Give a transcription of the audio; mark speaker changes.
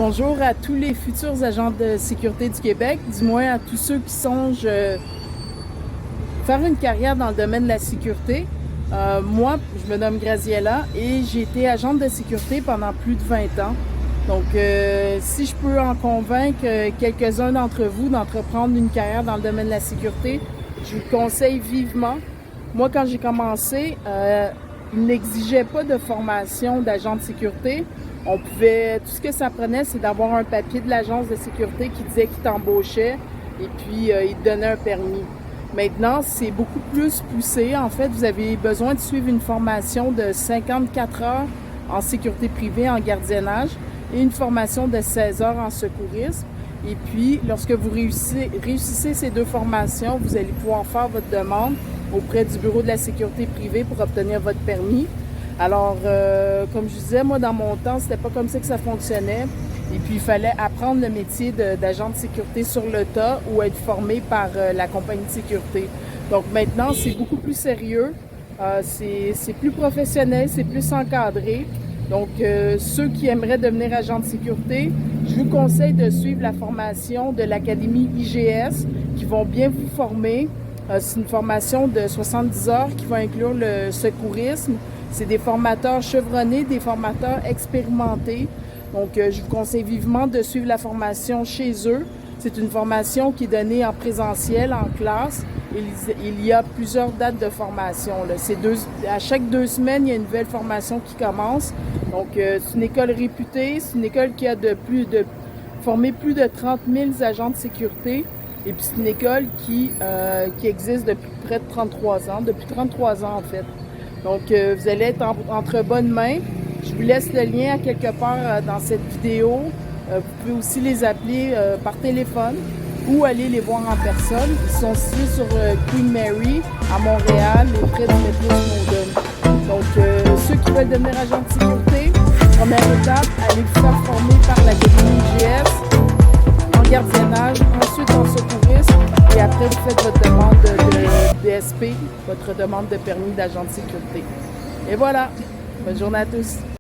Speaker 1: Bonjour à tous les futurs agents de sécurité du Québec, du moins à tous ceux qui songent faire une carrière dans le domaine de la sécurité. Moi, je me nomme Graziella et j'ai été agente de sécurité pendant plus de 20 ans. Donc, si je peux en convaincre quelques-uns d'entre vous d'entreprendre une carrière dans le domaine de la sécurité, je vous le conseille vivement. Moi, quand j'ai commencé, ils n'exigeaient pas de formation d'agent de sécurité. Tout ce que ça prenait, c'est d'avoir un papier de l'agence de sécurité qui disait qu'il t'embauchait et puis il te donnait un permis. Maintenant, c'est beaucoup plus poussé. En fait, vous avez besoin de suivre une formation de 54 heures en sécurité privée, en gardiennage, et une formation de 16 heures en secourisme. Et puis, lorsque vous réussissez ces deux formations, vous allez pouvoir faire votre demande auprès du Bureau de la sécurité privée pour obtenir votre permis. Alors, comme je disais, moi, dans mon temps, c'était pas comme ça que ça fonctionnait. Et puis, il fallait apprendre le métier d'agent de sécurité sur le tas ou être formé par la compagnie de sécurité. Donc, maintenant, c'est beaucoup plus sérieux. C'est plus professionnel, c'est plus encadré. Donc, ceux qui aimeraient devenir agent de sécurité, je vous conseille de suivre la formation de l'Académie IGS qui vont bien vous former. C'est une formation de 70 heures qui va inclure le secourisme. C'est des formateurs chevronnés, des formateurs expérimentés. Donc, je vous conseille vivement de suivre la formation chez eux. C'est une formation qui est donnée en présentiel, en classe. Il y a plusieurs dates de formation. À chaque 2 semaines, il y a une nouvelle formation qui commence. Donc, c'est une école réputée. C'est une école qui a formé plus de 30 000 agents de sécurité. Et puis, c'est une école qui existe depuis près de 33 ans. Depuis 33 ans, en fait. Donc, vous allez être entre bonnes mains. Je vous laisse le lien à quelque part dans cette vidéo. Vous pouvez aussi les appeler par téléphone ou aller les voir en personne. Ils sont situés sur Queen Mary à Montréal, près du métro Snowden. Donc, ceux qui veulent devenir agent de sécurité, première étape, allez vous faire former par l'Académie IGS en gardiennage, ensuite en secourisme, et après vous faites votre demande de DSP, votre demande de permis d'agent de sécurité. Et voilà, bonne journée à tous.